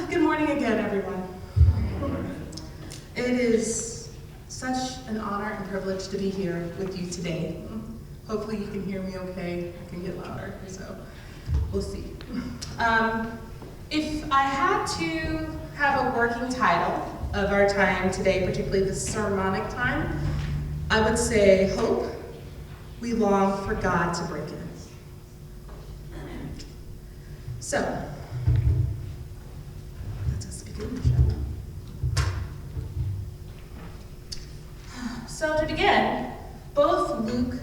Good morning again, everyone. It is such an honor and privilege to be here with you today. Hopefully you can hear me okay. I can get louder, so we'll see. If I had to have a working title of our time today, particularly the sermonic time, I would say, Hope, we long for God to break in. So, let us begin, shall we? So to begin, both Luke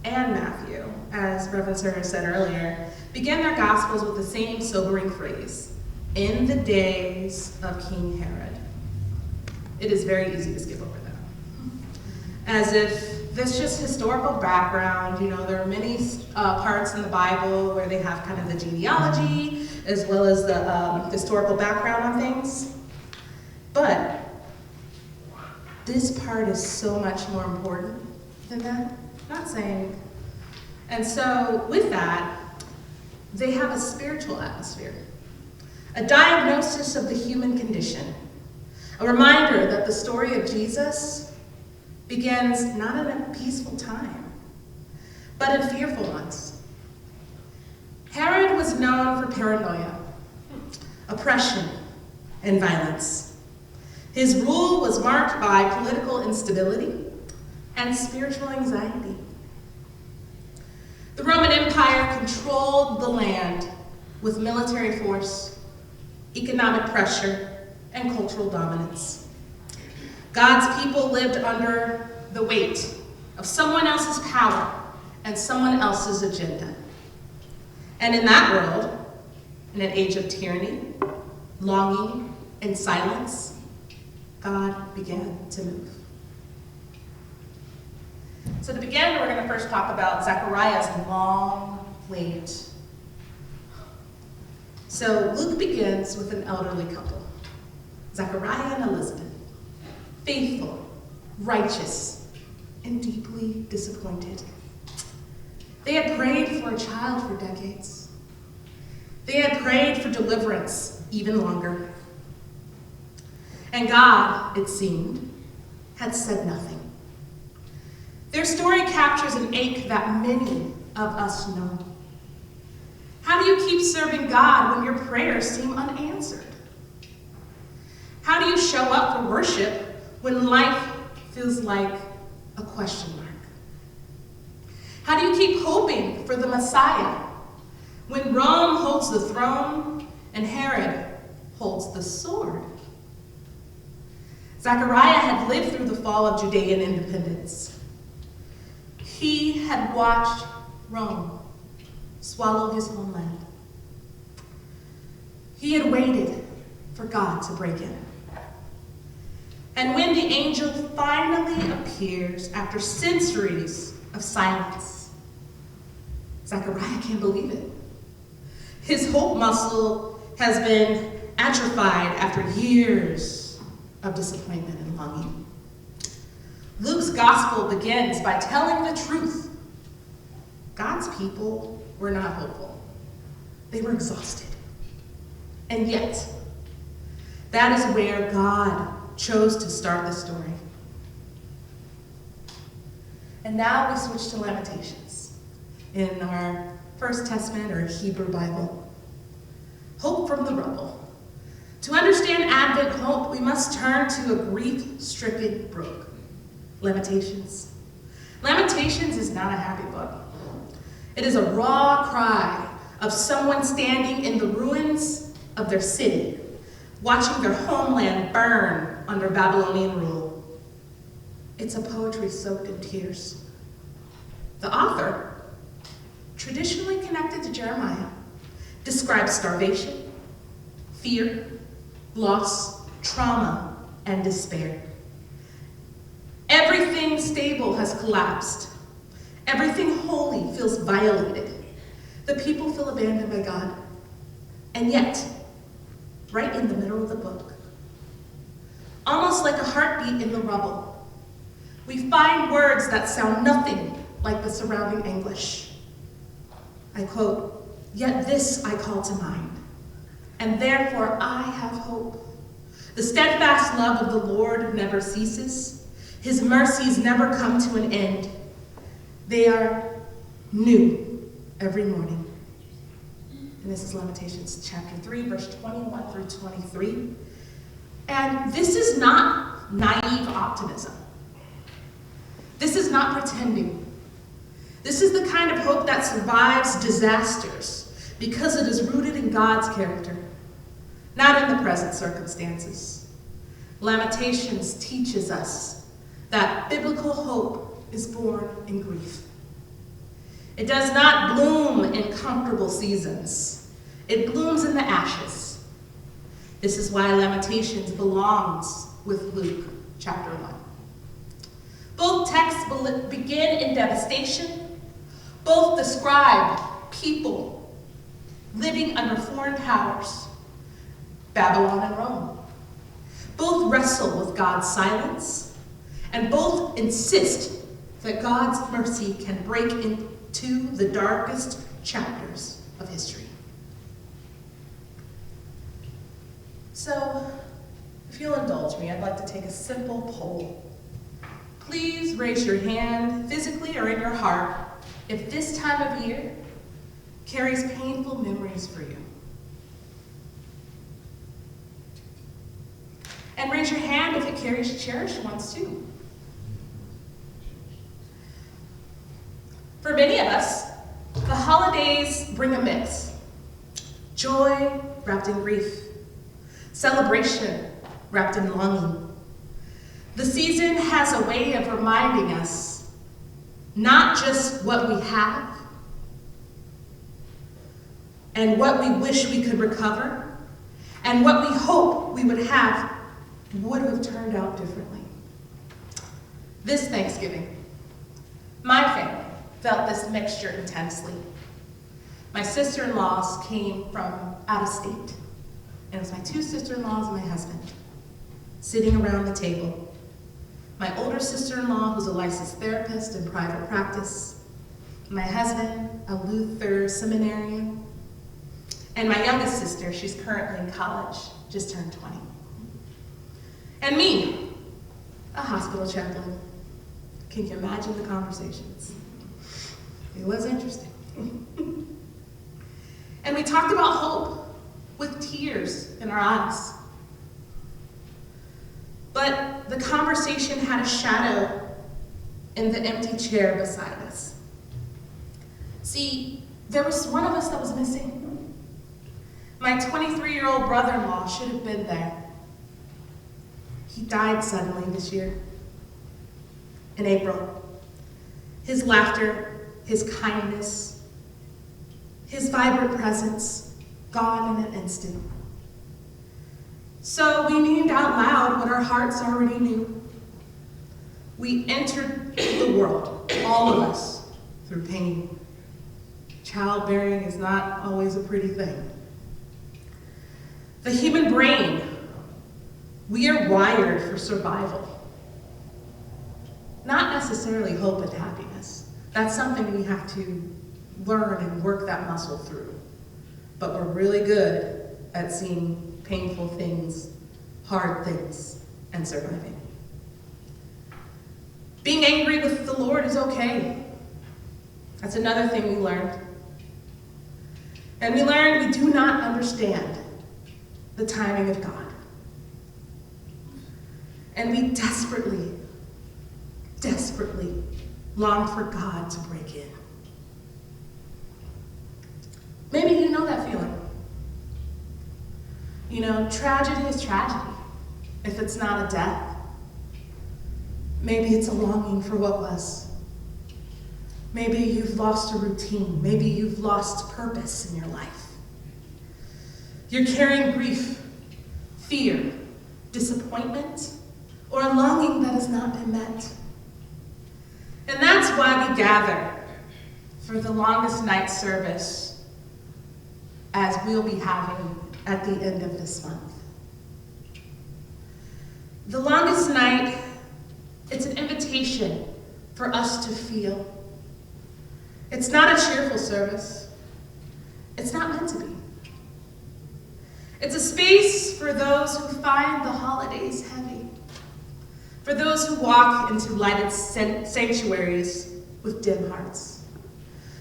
and Matthew, as Reverend Sarah said earlier, begin their Gospels with the same sobering phrase, in the days of King Herod. It is very easy to skip over that. As if this just historical background, there are many parts in the Bible where they have kind of the genealogy as well as the historical background on things. But this part is so much more important than that. Not saying. And so with that, they have a spiritual atmosphere, a diagnosis of the human condition, a reminder that the story of Jesus begins not in a peaceful time, but in fearful ones. Herod was known for paranoia, oppression, and violence. His rule was marked by political instability and spiritual anxiety. The Roman Empire controlled the land with military force, economic pressure, and cultural dominance. God's people lived under the weight of someone else's power and someone else's agenda. And in that world, in an age of tyranny, longing, and silence, God began to move. So to begin, we're going to first talk about Zechariah's long wait. So Luke begins with an elderly couple, Zechariah and Elizabeth, faithful, righteous, and deeply disappointed. They had prayed for a child for decades. They had prayed for deliverance even longer. And God, it seemed, had said nothing. Their story captures an ache that many of us know. How do you keep serving God when your prayers seem unanswered? How do you show up for worship when life feels like a question mark? How do you keep hoping for the Messiah when Rome holds the throne and Herod holds the sword? Zechariah had lived through the fall of Judean independence. He had watched Rome swallow his homeland. He had waited for God to break in. And when the angel finally appears after centuries of silence, Zechariah can't believe it. His hope muscle has been atrophied after years of disappointment and longing. Luke's gospel begins by telling the truth. God's people were not hopeful. They were exhausted. And yet, that is where God chose to start the story. And now we switch to Lamentations in our First Testament or Hebrew Bible. Hope from the rubble. To understand Advent hope, we must turn to a grief-stricken book, Lamentations. Lamentations is not a happy book. It is a raw cry of someone standing in the ruins of their city, watching their homeland burn under Babylonian rule. It's a poetry soaked in tears. The author, traditionally connected to Jeremiah, describes starvation, fear, loss, trauma, and despair. Everything stable has collapsed. Everything holy feels violated. The people feel abandoned by God. And yet, right in the middle of the book, almost like a heartbeat in the rubble, we find words that sound nothing like the surrounding anguish. I quote, "Yet this I call to mind, and therefore I have hope. The steadfast love of the Lord never ceases. His mercies never come to an end. They are new every morning. And this is Lamentations chapter 3, verse 21 through 23. And this is not naive optimism. This is not pretending. This is the kind of hope that survives disasters because it is rooted in God's character, not in the present circumstances. Lamentations teaches us that biblical hope is born in grief. It does not bloom in comfortable seasons. It blooms in the ashes. This is why Lamentations belongs with Luke chapter 1. Both texts begin in devastation. Both describe people living under foreign powers, Babylon and Rome. Both wrestle with God's silence, and both insist that God's mercy can break into the darkest chapters of history. So, if you'll indulge me, I'd like to take a simple poll. Please raise your hand, physically or in your heart, if this time of year carries painful memories for you. And raise your hand if it carries cherished ones too. For many of us, the holidays bring a mix. Joy wrapped in grief. Celebration wrapped in longing. The season has a way of reminding us not just what we have and what we wish we could recover and what we hope we would have turned out differently. This Thanksgiving, my family felt this mixture intensely. My sister-in-laws came from out of state, and it was my two sister-in-laws and my husband sitting around the table. My older sister-in-law, who's a licensed therapist in private practice, my husband, a Luther seminarian, and my youngest sister, she's currently in college, just turned 20. And me, a hospital chaplain. Can you imagine the conversations? It was interesting. And we talked about hope with tears in our eyes. But the conversation had a shadow in the empty chair beside us. See, there was one of us that was missing. My 23-year-old brother-in-law should have been there. He died suddenly this year, in April. His laughter, his kindness, his vibrant presence, gone in an instant. So we named out loud what our hearts already knew. We entered the world, all of us, through pain. Childbearing is not always a pretty thing. The human brain, we are wired for survival. Not necessarily hope and happiness. That's something we have to learn and work that muscle through. But we're really good at seeing painful things, hard things, and surviving. Being angry with the Lord is okay. That's another thing we learned. And we learned we do not understand the timing of God. And we desperately, desperately long for God to break in. Maybe you know that feeling. You know, tragedy is tragedy if it's not a death. Maybe it's a longing for what was. Maybe you've lost a routine. Maybe you've lost purpose in your life. You're carrying grief, fear, disappointment, or a longing that has not been met. And that's why we gather for the longest night service as we'll be having at the end of this month. The longest night, it's an invitation for us to feel. It's not a cheerful service. It's not meant to be. It's a space for those who find the holidays heavy, for those who walk into lighted sanctuaries with dim hearts,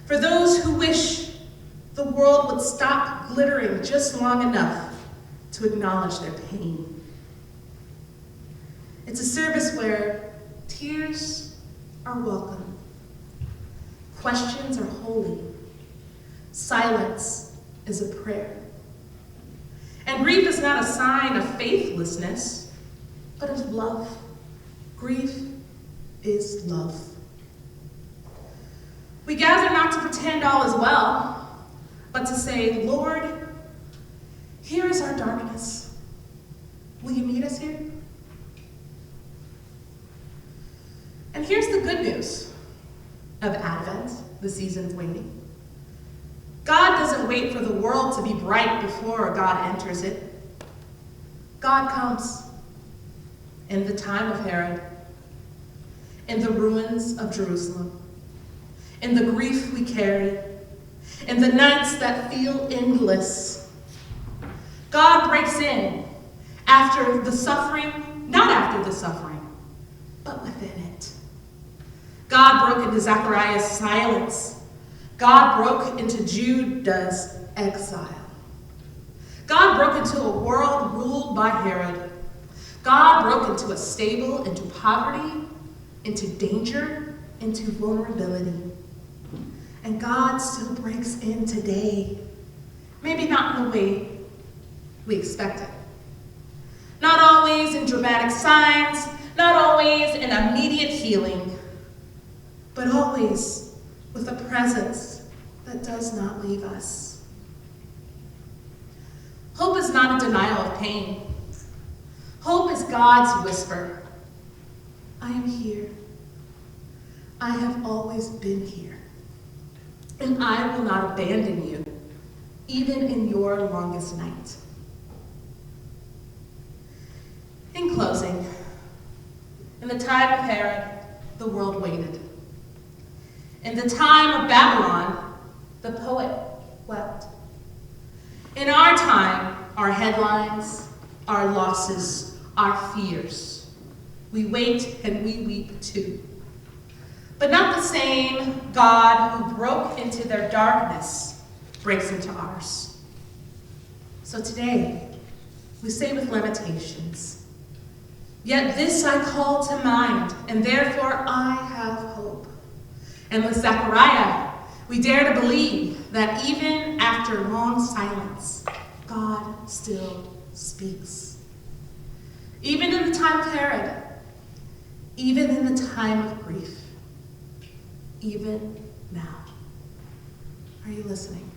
for those who wish the world would stop glittering just long enough to acknowledge their pain. It's a service where tears are welcome, questions are holy, silence is a prayer. And grief is not a sign of faithlessness, but of love. Grief is love. We gather not to pretend all is well, but to say, Lord, here is our darkness. Will you meet us here? And here's the good news of Advent, the season's waiting. God doesn't wait for the world to be bright before God enters it. God comes in the time of Herod, in the ruins of Jerusalem, in the grief we carry, in the nights that feel endless. God breaks in after the suffering, not after the suffering, but within it. God broke into Zechariah's silence. God broke into Judah's exile. God broke into a world ruled by Herod. God broke into a stable, into poverty, into danger, into vulnerability. And God still breaks in today. Maybe not in the way we expect it. Not always in dramatic signs, not always in immediate healing, but always with a presence that does not leave us. Hope is not a denial of pain. Hope is God's whisper. I am here. I have always been here. And I will not abandon you, even in your longest night. In closing, in the time of Herod, the world waited. In the time of Babylon, the poet wept. In our time, our headlines, our losses, our fears, we wait and we weep too. But not the same God who broke into their darkness breaks into ours. So today, we say with limitations, yet this I call to mind, and therefore I have hope. And with Zechariah, we dare to believe that even after long silence, God still speaks. Even in the time of Herod, even in the time of grief, even now. Are you listening?